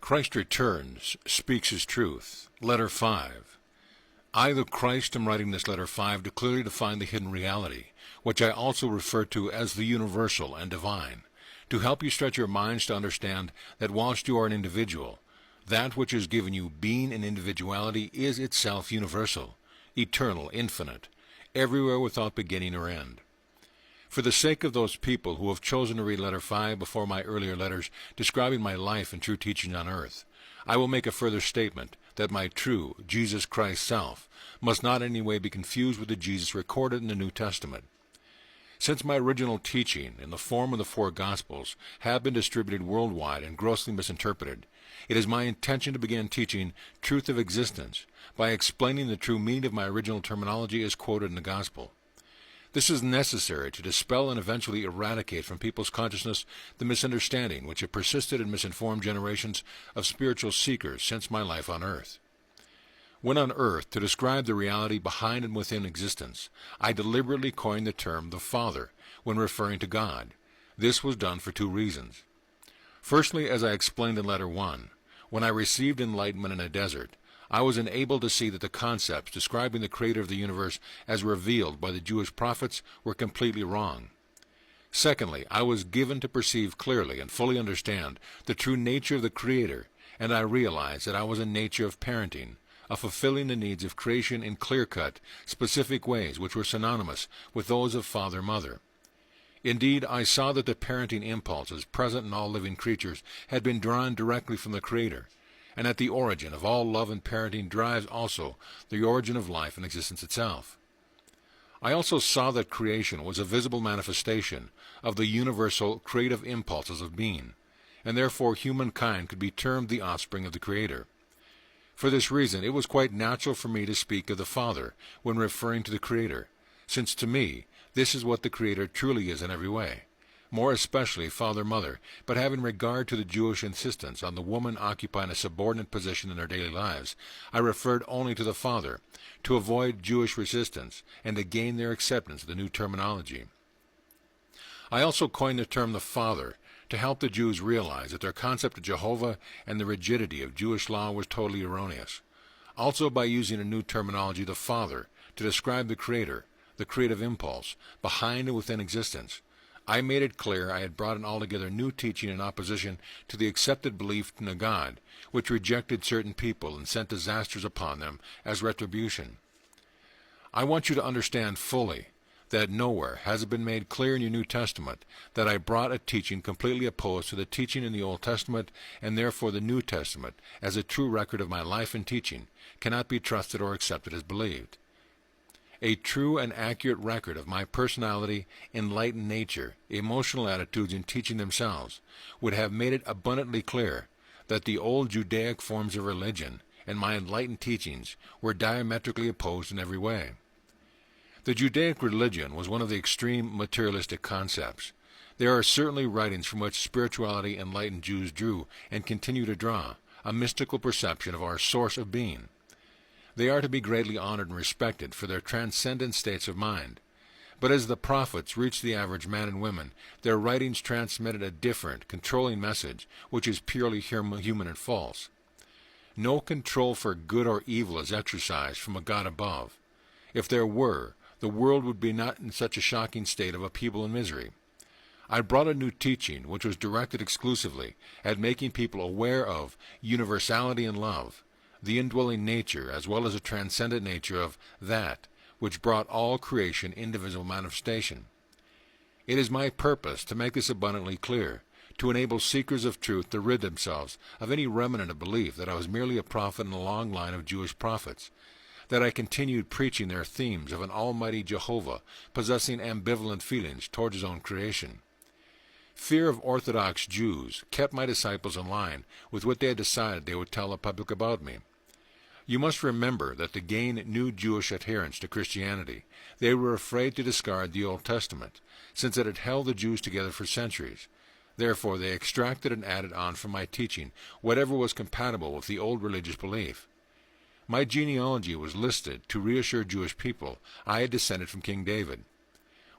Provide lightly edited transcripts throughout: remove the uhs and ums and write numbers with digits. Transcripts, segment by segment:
Christ returns, speaks his truth. Letter 5. I, the Christ, am writing this letter 5 to clearly define the hidden reality, which I also refer to as the universal and divine, to help you stretch your minds to understand that whilst you are an individual, that which has given you being and individuality is itself universal, eternal, infinite, everywhere without beginning or end. For the sake of those people who have chosen to read letter 5 before my earlier letters describing my life and true teaching on earth, I will make a further statement that my true Jesus Christ self must not in any way be confused with the Jesus recorded in the New Testament. Since my original teaching in the form of the 4 Gospels have been distributed worldwide and grossly misinterpreted, it is my intention to begin teaching truth of existence by explaining the true meaning of my original terminology as quoted in the Gospel. This is necessary to dispel and eventually eradicate from people's consciousness the misunderstanding which have persisted in misinformed generations of spiritual seekers since my life on earth. When on earth, to describe the reality behind and within existence, I deliberately coined the term the Father when referring to God. This was done for 2 reasons. Firstly, as I explained in letter 1, when I received enlightenment in a desert, I was enabled to see that the concepts describing the Creator of the universe as revealed by the Jewish prophets were completely wrong. Secondly, I was given to perceive clearly and fully understand the true nature of the Creator, and I realized that I was a nature of parenting, of fulfilling the needs of creation in clear-cut, specific ways which were synonymous with those of father-mother. Indeed, I saw that the parenting impulses present in all living creatures had been drawn directly from the Creator, and at the origin of all love and parenting drives also the origin of life and existence itself. I also saw that creation was a visible manifestation of the universal creative impulses of being, and therefore humankind could be termed the offspring of the Creator. For this reason, it was quite natural for me to speak of the Father when referring to the Creator, since to me this is what the Creator truly is in every way, more especially father-mother, but having regard to the Jewish insistence on the woman occupying a subordinate position in their daily lives, I referred only to the Father, to avoid Jewish resistance and to gain their acceptance of the new terminology. I also coined the term the Father to help the Jews realize that their concept of Jehovah and the rigidity of Jewish law was totally erroneous. Also by using a new terminology, the Father, to describe the Creator, the creative impulse, behind and within existence, I made it clear I had brought an altogether new teaching in opposition to the accepted belief in a God, which rejected certain people and sent disasters upon them as retribution. I want you to understand fully that nowhere has it been made clear in your New Testament that I brought a teaching completely opposed to the teaching in the Old Testament, and therefore the New Testament, as a true record of my life and teaching, cannot be trusted or accepted as believed. A true and accurate record of my personality, enlightened nature, emotional attitudes, and teaching themselves would have made it abundantly clear that the old Judaic forms of religion and my enlightened teachings were diametrically opposed in every way. The Judaic religion was one of the extreme materialistic concepts. There are certainly writings from which spirituality enlightened Jews drew and continue to draw a mystical perception of our source of being. They are to be greatly honored and respected for their transcendent states of mind. But as the prophets reached the average man and women, their writings transmitted a different, controlling message, which is purely human and false. No control for good or evil is exercised from a God above. If there were, the world would be not in such a shocking state of upheaval and misery. I brought a new teaching which was directed exclusively at making people aware of universality and love, the indwelling nature as well as the transcendent nature of that which brought all creation into visible manifestation. It is my purpose to make this abundantly clear, to enable seekers of truth to rid themselves of any remnant of belief that I was merely a prophet in a long line of Jewish prophets, that I continued preaching their themes of an almighty Jehovah possessing ambivalent feelings towards his own creation. Fear of Orthodox Jews kept my disciples in line with what they had decided they would tell the public about me. You must remember that to gain new Jewish adherents to Christianity, they were afraid to discard the Old Testament, since it had held the Jews together for centuries. Therefore they extracted and added on from my teaching whatever was compatible with the old religious belief. My genealogy was listed to reassure Jewish people I had descended from King David.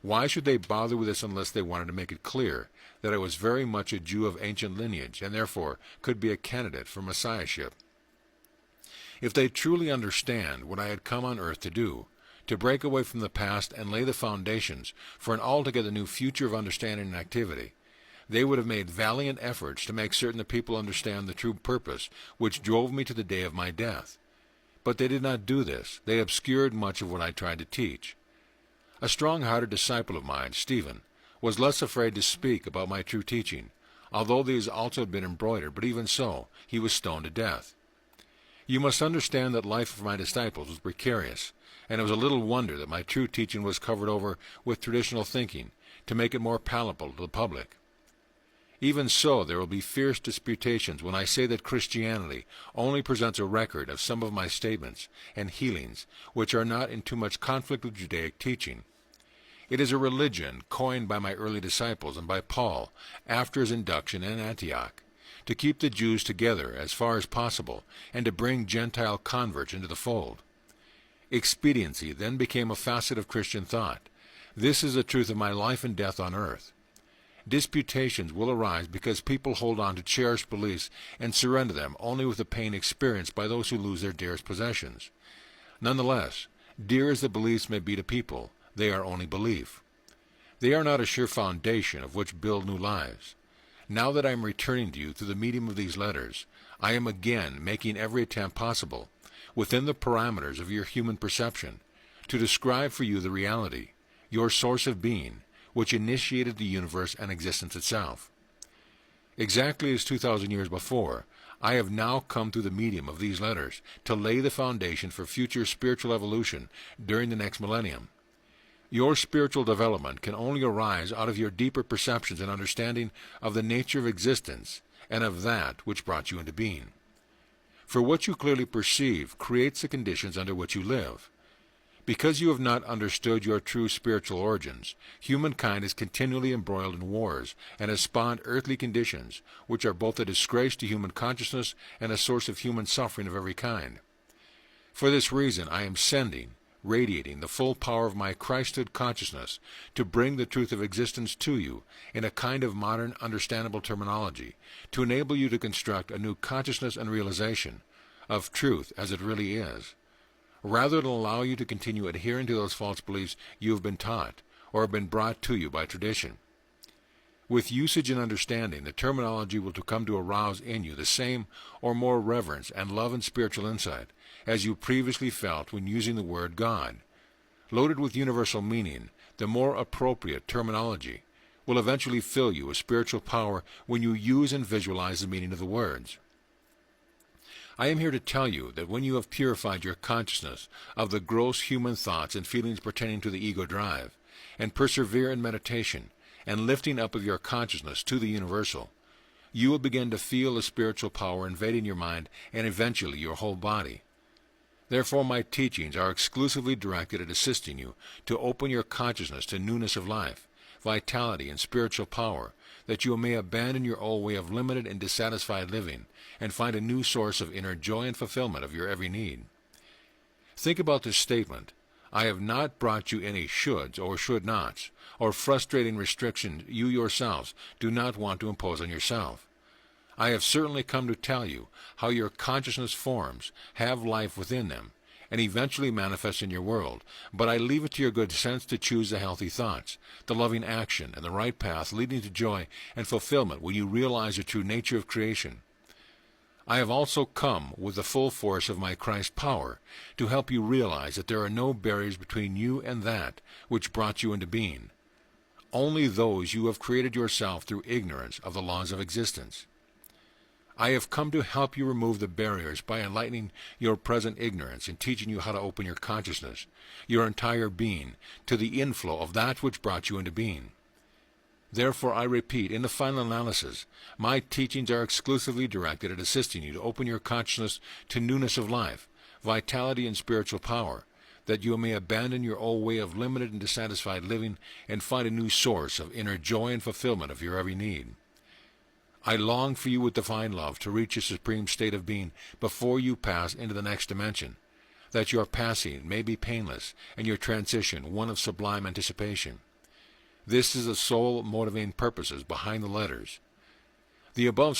Why should they bother with this unless they wanted to make it clear that I was very much a Jew of ancient lineage and therefore could be a candidate for Messiahship? If they truly understand what I had come on earth to do, to break away from the past and lay the foundations for an altogether new future of understanding and activity, they would have made valiant efforts to make certain that people understand the true purpose which drove me to the day of my death. But they did not do this. They obscured much of what I tried to teach. A strong-hearted disciple of mine, Stephen, was less afraid to speak about my true teaching, although these also had been embroidered, but even so, he was stoned to death. You must understand that life for my disciples was precarious, and it was a little wonder that my true teaching was covered over with traditional thinking to make it more palatable to the public. Even so, there will be fierce disputations when I say that Christianity only presents a record of some of my statements and healings which are not in too much conflict with Judaic teaching. It is a religion coined by my early disciples and by Paul after his induction in Antioch, to keep the Jews together as far as possible and to bring Gentile converts into the fold. Expediency then became a facet of Christian thought. This is the truth of my life and death on earth. Disputations will arise because people hold on to cherished beliefs and surrender them only with the pain experienced by those who lose their dearest possessions. Nonetheless, dear as the beliefs may be to people, they are only belief. They are not a sure foundation of which build new lives. Now that I am returning to you through the medium of these letters, I am again making every attempt possible, within the parameters of your human perception, to describe for you the reality, your source of being, which initiated the universe and existence itself. Exactly as 2,000 years before, I have now come through the medium of these letters to lay the foundation for future spiritual evolution during the next millennium. Your spiritual development can only arise out of your deeper perceptions and understanding of the nature of existence and of that which brought you into being. For what you clearly perceive creates the conditions under which you live. Because you have not understood your true spiritual origins, humankind is continually embroiled in wars and has spawned earthly conditions, which are both a disgrace to human consciousness and a source of human suffering of every kind. For this reason I am radiating the full power of my Christhood consciousness to bring the truth of existence to you in a kind of modern, understandable terminology, to enable you to construct a new consciousness and realization of truth as it really is, rather than allow you to continue adhering to those false beliefs you have been taught or have been brought to you by tradition. With usage and understanding, the terminology will come to arouse in you the same or more reverence and love and spiritual insight as you previously felt when using the word God. Loaded with universal meaning, the more appropriate terminology will eventually fill you with spiritual power when you use and visualize the meaning of the words. I am here to tell you that when you have purified your consciousness of the gross human thoughts and feelings pertaining to the ego drive, and persevere in meditation and lifting up of your consciousness to the universal, you will begin to feel the spiritual power invading your mind and eventually your whole body. Therefore my teachings are exclusively directed at assisting you to open your consciousness to newness of life, vitality, and spiritual power, that you may abandon your old way of limited and dissatisfied living and find a new source of inner joy and fulfillment of your every need. Think about this statement. I have not brought you any shoulds or should nots, or frustrating restrictions you yourselves do not want to impose on yourself. I have certainly come to tell you how your consciousness forms have life within them, and eventually manifest in your world, but I leave it to your good sense to choose the healthy thoughts, the loving action, and the right path leading to joy and fulfillment when you realize the true nature of creation. I have also come with the full force of my Christ power to help you realize that there are no barriers between you and that which brought you into being, only those you have created yourself through ignorance of the laws of existence. I have come to help you remove the barriers by enlightening your present ignorance and teaching you how to open your consciousness, your entire being, to the inflow of that which brought you into being. Therefore, I repeat, in the final analysis, my teachings are exclusively directed at assisting you to open your consciousness to newness of life, vitality, and spiritual power, that you may abandon your old way of limited and dissatisfied living and find a new source of inner joy and fulfillment of your every need. I long for you with divine love to reach a supreme state of being before you pass into the next dimension, that your passing may be painless and your transition one of sublime anticipation. This is the sole motivating purposes behind the letters. The above